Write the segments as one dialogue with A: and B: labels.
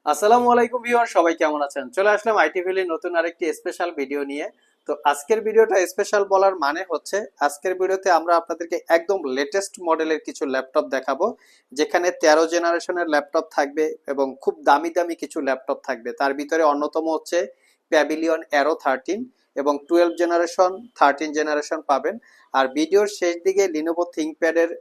A: আসসালামু আলাইকুম ভিউয়ার, সবাই কেমন আছেন? চলে আসলাম আইটি ভ্যালির নতুন আরেকটি স্পেশাল ভিডিও নিয়ে। তো আজকের ভিডিওটা স্পেশাল বলার মানে হচ্ছে আজকের ভিডিওতে আমরা আপনাদেরকে একদম লেটেস্ট মডেলের কিছু ল্যাপটপ দেখাবো, যেখানে 13 জেনারেশনের ল্যাপটপ থাকবে এবং খুব দামি দামি কিছু ল্যাপটপ থাকবে। তার ভিতরে অন্যতম হচ্ছে প্যাভিলিয়ন অ্যারো 13 এবং 12 জেনারেশন, 13 জেনারেশন পাবেন। আর ভিডিওর শেষ দিকে লিনোভো থিংকপ্যাডের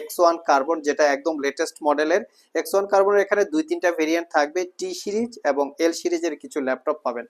A: X1 কার্বন, যেটা একদম লেটেস্ট মডেলের। X1 কার্বনের এখানে দুই তিনটা ভেরিয়েন্ট থাকবে, টি সিরিজ এবং এল সিরিজের কিছু ল্যাপটপ পাবেন।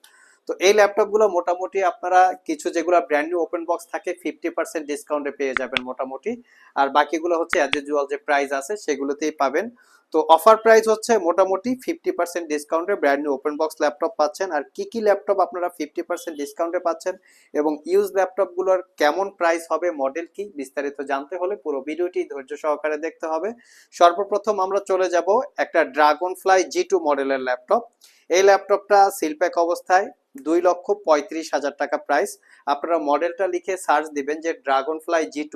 A: তো এই ল্যাপটপগুলো মোটামুটি আপনারা কিছু যেগুলো ব্র্যান্ড নিউ ওপেন বক্স থাকে 50% ডিসকাউন্টে পেয়ে যাবেন মোটামুটি। আর বাকিগুলো হচ্ছে অ্যাজ ইউজুয়াল যে প্রাইস আছে সেগুলোতেই পাবেন। তো অফার প্রাইস হচ্ছে মোটামুটি 50% ডিসকাউন্টে brand new open box laptop পাচ্ছেন। আর কি কি ল্যাপটপ আপনারা 50% ডিসকাউন্টে পাচ্ছেন এবং ইউজ ল্যাপটপগুলোর কেমন প্রাইস হবে, মডেল কি, বিস্তারিত জানতে হলে পুরো ভিডিওটি ধৈর্য সহকারে দেখতে হবে। সর্বপ্রথম আমরা চলে যাব একটা ড্রাগন ফ্লাই G2 মডেলের ল্যাপটপ। এই ল্যাপটপটা সিলপ্যাক অবস্থায় 2,35,000 টাকা প্রাইস। আপনারা মডেলটা লিখে সার্চ দিবেন যে ড্রাগন ফ্লাই G2।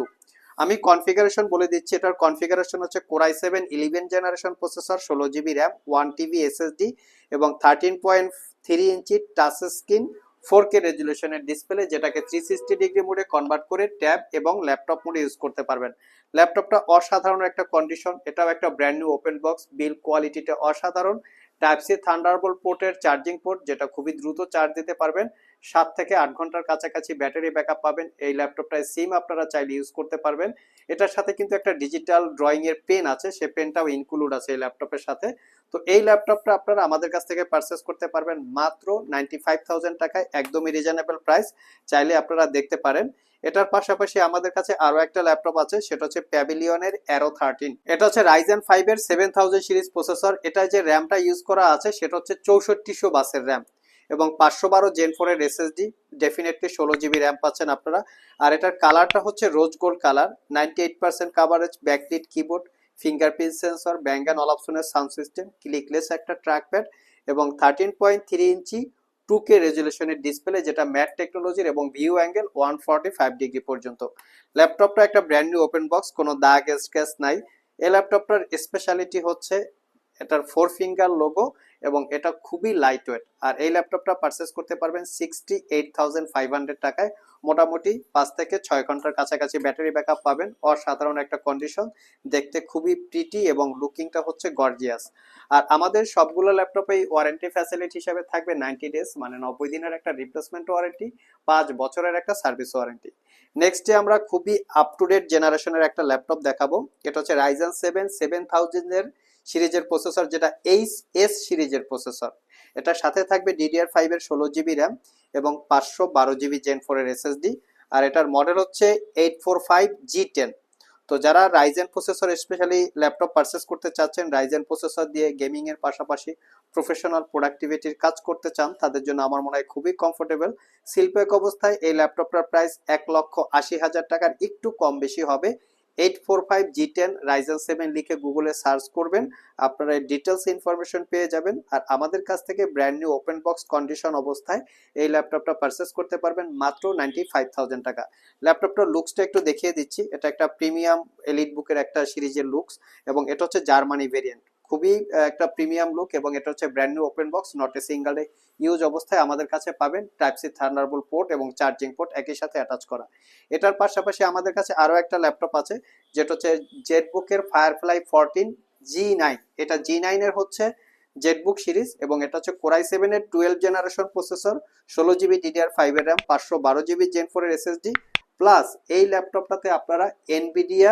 A: আমি কনফিগারেশন বলে দিচ্ছি। এটার কনফিগারেশন হচ্ছে core i 7 11 generation processor, 16 GB RAM, 1 TB SSD এবং 13.3 ইঞ্চি টাচ স্ক্রিন 4K রেজুলেশনের ডিসপ্লে, যেটাকে 360 ডিগ্রি মোডে কনভার্ট করে ট্যাব এবং ল্যাপটপ মোডে ইউজ করতে পারবেন। ল্যাপটপটা অসাধারণ একটা কন্ডিশন, এটাও একটা ব্র্যান্ড নিউ ওপেন বক্স, বিল কোয়ালিটিটা অসাধারণ। টাইপ সি থান্ডারবোল্ট পোর্টের চার্জিং পোর্ট, যেটা খুবই দ্রুত চার্জ দিতে পারবেন। 7 থেকে 8 ঘন্টার কাছাকাছি ব্যাটারি ব্যাকআপ পাবেন। এই ল্যাপটপটায় সিম আপনারা চাইলে ইউজ করতে পারবেন। এটার সাথে কিন্তু একটা ডিজিটাল ড্রয়িং এর পেন আছে, সে পেনটাও ইনক্লুড আছে এই ল্যাপটপের সাথে। তো এই ল্যাপটপটা আপনারা আমাদের কাছ থেকে পারচেস করতে পারবেন মাত্র 95,000 টাকায়, একদমই রিজনেবল প্রাইস। চাইলে আপনারা দেখতে পারেন। এটার পাশাপাশি আমাদের কাছে আরো একটা ল্যাপটপ আছে, সেটা হচ্ছে প্যাভিলিয়নের অ্যারো 13। এটা হচ্ছে রাইজেন 5 এর 7000 সিরিজ প্রসেসর। এটা যে র্যামটা ইউজ করা আছে সেটা হচ্ছে 6400 বাসের র্যাম এবং 512 জেন 4 এর এসএসডি। ডেফিনেটলি 16 জিবি র্যাম পাচ্ছেন আপনারা। আর এটার কালারটা হচ্ছে rose gold colour. 98% coverage, backlit keyboard, fingerprint sensor, Bang and অপশনের সাউন্ড সিস্টেম, ক্লিকলেস একটা ট্র্যাকপ্যাড এবং 13.3 ইঞ্চি 2K রেজুলেশনের ডিসপ্লে, যেটা ম্যাট টেকনোলজির এবং ভিউ অ্যাঙ্গেল 145 ডিগ্রি পর্যন্ত। ল্যাপটপটা একটা ব্র্যান্ড নিউ ওপেন বক্স, কোনো দাগ স্ক্র্যাচ নাই। এই ল্যাপটপটার স্পেশালিটি হচ্ছে এটার 4 ফিঙ্গার লোগো এবং এটা খুবই লাইট ওয়েট। আর এই ল্যাপটপটা পারচেস করতে পারবেন 68,500 টাকায়। মোটামুটি 5 থেকে 6 ঘন্টার কাছাকাছি ব্যাটারি ব্যাকআপ পাবেন। অসাধারণ একটা কন্ডিশন, দেখতে খুবই প্রিটি এবং লুকিংটা হচ্ছে গর্জিয়াস। আর আমাদের সবগুলো ল্যাপটপেই ওয়ারেন্টি ফ্যাসিলিটি হিসেবে থাকবে 90 ডেজ, মানে 90 দিনের একটা রিপ্লেসমেন্ট ওয়ারেন্টি, 5 বছরের একটা সার্ভিস ওয়ারেন্টি। নেক্সটে আমরা খুবই আপ টু ডেট জেনারেশনের একটা ল্যাপটপ দেখাবো। এটা হচ্ছে রাইজেন 7 7000 এর সিরিজের প্রসেসর, যেটা এইচ সিরিজের প্রসেসর। এটার সাথে থাকবে DDR5 এর 16 জিবি র্যাম এবং 512 জিবি জেন 4 এর এসএসডি। আর এটার মডেল হচ্ছে 845G10। তো যারা Ryzen processor specially laptop purchase করতে চাচ্ছেন, রাইজেন প্রসেসর দিয়ে গেমিং এর পাশাপাশি প্রফেশনাল প্রোডাক্টিভিটির কাজ করতে চান, তাদের জন্য আমার মনে হয় খুবই কমফোর্টেবল। শিল্পেক অবস্থায় এই ল্যাপটপটার প্রাইস 1,80,000 টাকার একটু কম বেশি হবে। 845G10 রাইজেন 7 লিখে গুগলে সার্চ করবেন, আপনারা ডিটেলস ইনফরমেশন পেয়ে যাবেন। আর আমাদের কাছ থেকে brand new open box condition অবস্থায় এই ল্যাপটপটা পারচেস করতে পারবেন মাত্র 95,000 টাকা। ল্যাপটপটার লুকসটা একটু দেখিয়ে দিচ্ছি। এটা একটা প্রিমিয়াম এলিট বুকের একটা সিরিজের লুকস এবং এটা হচ্ছে জার্মানি ভেরিয়েন্ট। খুবই একটা প্রিমিয়াম লুক এবং এটা হচ্ছে brand new open box, not a single use অবস্থায় আমাদের কাছে পাবেন। টাইপ সি থান্ডারবোল্ট পোর্ট এবং চার্জিং পোর্ট একই সাথে অ্যাটাচ করা। এটার পাশাপাশি আমাদের কাছে আরো একটা ল্যাপটপ আছে, যেটা হচ্ছে জেটবুকের ফায়ারফ্লাই 14G9। এটা G9 এর হচ্ছে জেটবুক সিরিজ এবং এটা হচ্ছে কোরাই 7 এর 12 জেনারেশন প্রসেসর, 16 জিবি DDR5 এর র্যাম, 512 জিবি জেন 4 এর এসএসডি। প্লাস এই ল্যাপটপটাতে আপনারা এনভিডিয়া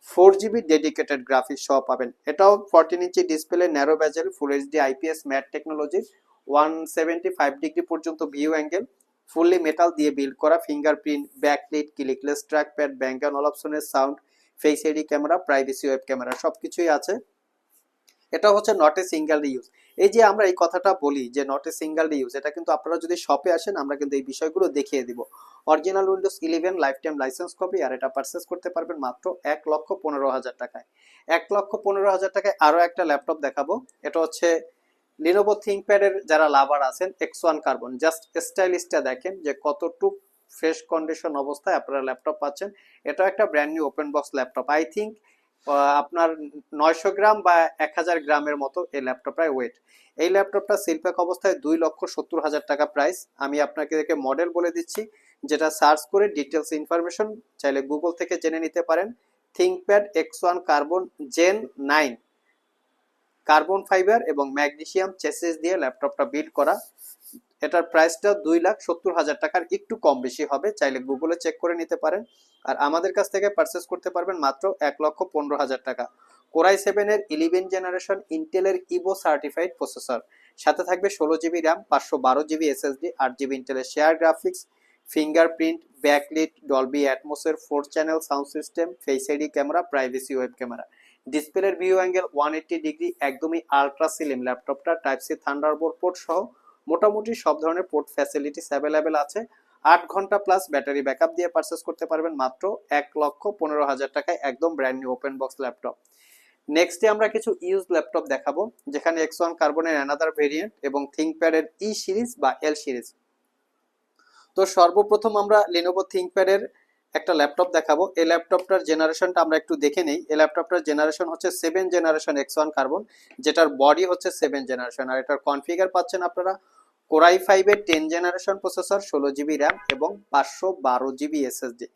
A: 4 জিবি ডেডিকেটেড গ্রাফিক্স সহ পাবেন। এটাও 14 inch display, narrow bezel, full HD IPS matte technology, 175 degree পর্যন্ত ভিউ অ্যাঙ্গেল, ফুললি মেটাল দিয়ে বিল্ড করা, fingerprint, backlit, clickless trackpad, bank and অপশনের sound, face ID camera, privacy web camera সবকিছুই আছে। এটা হচ্ছে নট এ সিঙ্গেল ইউজ। এই যে আমরা এই কথাটা বলি যে নট এ সিঙ্গেল ইউজ, এটা কিন্তু আপনারা যদি শপে আসেন আমরা কিন্তু এই বিষয়গুলো দেখিয়ে দিব। Original Windows 11 life time licence copy, আর এটা পারচেস করতে পারবেন মাত্র 1,15,000 টাকায়। 1,15,000 টাকায় আরো একটা ল্যাপটপ দেখাবো। এটা হচ্ছে লিনোভো থিংকপ্যাডের যারা লাভার আছেন, X1 কার্বন। জাস্ট স্টাইলিশটা দেখেন যে কতটুক ফ্রেশ কন্ডিশন অবস্থায় আপনারা ল্যাপটপ পাচ্ছেন। এটাও একটা brand new open box laptop. I think আপনার 900 গ্রাম বা 1000 গ্রামের মতো এই ল্যাপটপটার ওয়েট। এই ল্যাপটপটা সিলপ্যাক অবস্থায় 2,70,000 টাকা প্রাইস। আমি আপনাকে দেখে মডেল বলে দিচ্ছি, যেটা সার্চ করে ডিটেলস ইনফরমেশন চাইলে গুগল থেকে জেনে নিতে পারেন। ThinkPad X1 carbon gen 9 carbon fibre এবং ম্যাগনেসিয়াম চেসিস দিয়ে ল্যাপটপটা বিল্ড করা। এটার প্রাইসটা 2,70,000 টাকার একটু কম বেশি হবে, চাইলে গুগলে চেক করে নিতে পারেন। আর আমাদের কাছ থেকে পারচেস করতে পারবেন মাত্র 1,15,000 টাকা। কোরাই 7 এর 11 জেনারেশন ইন্টেলের ইভো সার্টিফাইড প্রসেসর, সাথে থাকবে 16 GB RAM, 512 GB SSD, 8 GB ইন্টেলের share graphics, fingerprint, backlit, Dolby অ্যাটমসের 4 channel sound system, face ID camera, privacy web camera. ডিসপ্লের ভিউ অ্যাঙ্গেল 180 ডিগ্রি, একদমই আলট্রা স্লিম ল্যাপটপটা। টাইপ সি থান্ডারবোল্ট পোর্ট সহ মোটামুটি সব ধরনের পোর্ট ফ্যাসিলিটিস অ্যাভেলেবেল আছে। 8 ঘন্টা প্লাস ব্যাটারি ব্যাকআপ দিয়ে পারচেস করতে পারবেন মাত্র 1,15,000 টাকায়, একদম brand new open box laptop. নেক্সটে আমরা কিছু ইউজ ল্যাপটপ দেখাবো, যেখানে X1 কার্বনের অ্যানাদার ভেরিয়েন্ট এবং থিংকপ্যাডের ই সিরিজ বা এল সিরিজ। তো সর্বপ্রথম আমরা Lenovo ThinkPad এর একটা ল্যাপটপ দেখাবো। এই ল্যাপটপটার জেনারেশনটা আমরা একটু দেখে নেই। এই ল্যাপটপটার জেনারেশন হচ্ছে 7 জেনারেশন X1 কার্বন, যেটার বডি হচ্ছে 7 জেনারেশন। আর এটার কনফিগার পাচ্ছেন আপনারা কোরাই 5 এর 10 জেনারেশন প্রসেসর, 16 জিবি র্যাম এবং 512 জিবি এসএসডি।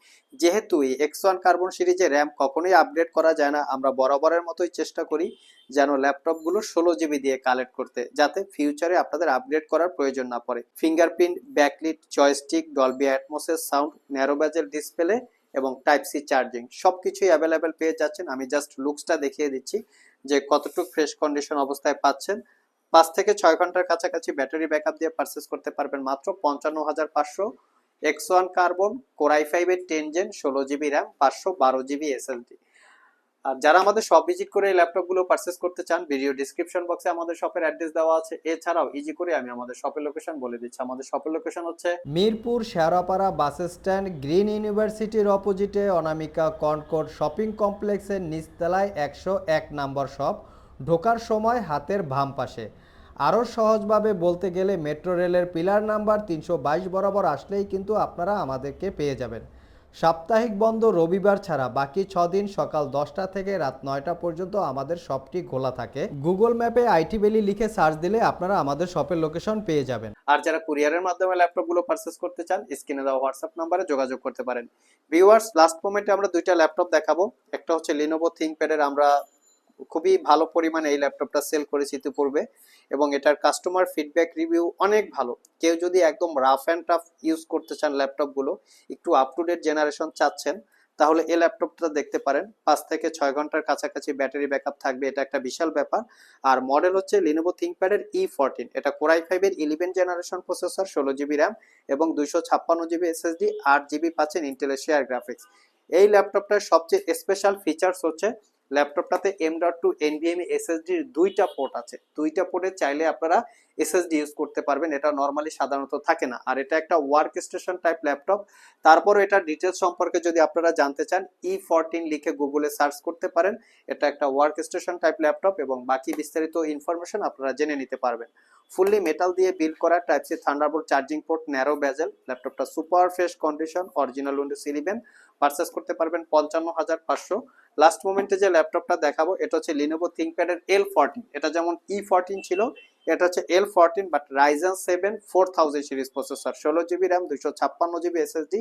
A: যেহেতু এই X1 কার্বন সিরিজে র্যাম কখনোই আপগ্রেড করা যায় না, আমরা বরাবরের মতোই চেষ্টা করি যেন ল্যাপটপগুলো 16 জিবি দিয়ে কালেক্ট করতে, যাতে ফিউচারে আপনাদের আপগ্রেড করার প্রয়োজন না পড়ে। ফিঙ্গারপ্রিন্ট, ব্যাকলিট, জয়স্টিক, ডলবি অ্যাটমসের সাউন্ড, ন্যারো বেজেল ডিসপ্লে এবং টাইপ সি চার্জিং সবকিছুই অ্যাভেলেবেল পেয়ে যাচ্ছেন। আমি জাস্ট লুকসটা দেখিয়ে দিচ্ছি যে কতটুকু ফ্রেশ কন্ডিশন অবস্থায় পাচ্ছেন। 5 থেকে 6 ঘন্টার কাছাকাছি ব্যাটারি ব্যাকআপ দিয়ে পারচেস করতে পারবেন মাত্র 55,500। X1 কার্বন কোরাই 5 এর 10 gen, 16 GB RAM, 512 GB SSD. আর যারা আমাদের শপ ভিজিট করে এই ল্যাপটপগুলো পারচেস করতে চান, ভিডিও ডিসক্রিপশন বক্সে আমাদের শপের অ্যাড্রেস দেওয়া আছে। এছাড়াও ইজি করে আমি আমাদের শপের লোকেশন বলে দিচ্ছি। আমাদের শপের লোকেশন হচ্ছে
B: Mirpur Shewrapara bus stand, green ইউনিভার্সিটির অপোজিটে অনামিকা কনকর্ড শপিং কমপ্লেক্সের নিচতলায় 101 নম্বর শপ। ঢোকার সময় হাতের বাম পাশে। আরও সহজভাবে বলতে গেলে মেট্রো রেলের পিলার নাম্বার 322 বরাবর আসলেই কিন্তু আপনারা আমাদেরকে পেয়ে যাবেন। সাপ্তাহিক বন্ধ রবিবার ছাড়া বাকি 6 দিন সকাল 10টা থেকে রাত 9টা পর্যন্ত আমাদের শপটি খোলা থাকে। গুগল ম্যাপে আইটি ভ্যালি লিখে সার্চ দিলে আপনারা আমাদের শপের লোকেশন পেয়ে যাবেন।
A: আর যারা কুরিয়ারের মাধ্যমে ল্যাপটপগুলো পারচেস করতে চান, স্ক্রিনে দেওয়া হোয়াটসঅ্যাপ নাম্বারে যোগাযোগ করতে পারেন। ভিউয়ার্স, লাস্ট মোমেন্টে আমরা দুইটা ল্যাপটপ দেখাবো। একটা হচ্ছে Lenovo ThinkPad এর, আমরা খুবই ভালো পরিমাণে এই ল্যাপটপটা সেল করেছি ইতিপূর্বে এবং এটার কাস্টমার ফিডব্যাক রিভিউ অনেক ভালো। কেউ যদি একদম রাফ অ্যান্ড টাফ ইউজ করতে চান, ল্যাপটপগুলো একটু আপ টু ডেট জেনারেশন চাচ্ছেন, তাহলে এই ল্যাপটপটা দেখতে পারেন। 5 থেকে 6 ঘন্টার কাছাকাছি ব্যাটারি ব্যাকআপ থাকবে, এটা একটা বিশাল ব্যাপার। আর মডেল হচ্ছে Lenovo ThinkPad এর E14। এটা কোরাই 5 এর 11 জেনারেশন প্রসেসর, 16 জিবি র্যাম এবং 256 জিবি এসএসডি, 8 জিবি পাচ্ছেন ইন্টেলের শেয়ার গ্রাফিক্স। এই ল্যাপটপটার সবচেয়ে স্পেশাল ফিচার্স হচ্ছে ল্যাপটপটাতে M.2 NVMe এসএসডির দুইটা পোর্ট আছে। দুইটা পোর্টে চাইলে আপনারা এসএসডি ইউজ করতে পারবেন, এটা নর্মালি সাধারণত থাকে না। আর এটা একটা ওয়ার্ক স্টেশন টাইপ ল্যাপটপ। তারপর এটার ডিটেলস সম্পর্কে যদি আপনারা জানতে চান, E14 লিখে গুগলে সার্চ করতে পারেন। এটা একটা ওয়ার্ক স্টেশন টাইপ ল্যাপটপ এবং বাকি বিস্তারিত ইনফরমেশন আপনারা জেনে নিতে পারবেন। ফুললি মেটাল দিয়ে বিল্ড করা, type C Thunderbolt charging port, narrow bezel, ল্যাপটপটা super fresh condition, original Windows 11। Purchase করতে পারবেন 55,500। লাস্ট মোমেন্টে যে ল্যাপটপটা দেখাবো, এটা হচ্ছে Lenovo ThinkPad এর L14। এটা যেমন E14 ছিল, এটা হচ্ছে L14 but Ryzen 7 4000 series processor, 16 GB RAM, 256 GB SSD,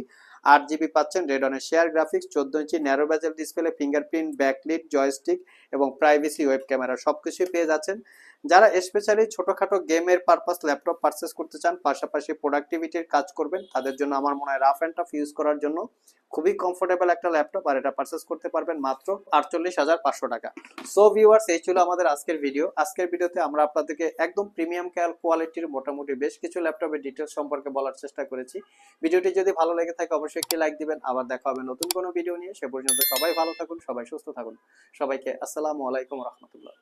A: 8 GB পাচ্ছেন রেডনের share graphics, 14 inch narrow bezel display, fingerprint, backlit, joystick এবং প্রাইভেসি ওয়েব ক্যামেরা সবকিছুই পেয়ে যাচ্ছেন। যারা স্পেশালি ছোটখাটো গেমের পারপাস ল্যাপটপ পারচেস করতে চান, পাশাপাশি প্রোডাক্টিভিটির কাজ করবেন, তাদের জন্য আমার মনে হয় রাফ অ্যান্ড টাফ ইউজ করার জন্য খুবই কমফোর্টেবল একটা ল্যাপটপ। আর এটা পারচেস করতে পারবেন মাত্র 48,500 টাকা। সো ভিউয়ার্স, এই ছিল আমাদের আজকের ভিডিও। আজকের ভিডিওতে আমরা আপনাদেরকে একদম প্রিমিয়াম কোয়ালিটির মোটামুটি বেশ কিছু ল্যাপটপের ডিটেলস সম্পর্কে বলার চেষ্টা করেছি। ভিডিওটি যদি ভালো লেগে থাকে অবশ্যই একটি লাইক দিবেন। আবার দেখা হবে নতুন কোনো ভিডিও নিয়ে। সে পর্যন্ত সবাই ভালো থাকুন, সবাই সুস্থ থাকুন। সবাইকে আসসালামু আলাইকুম রহমতুল্লাহ।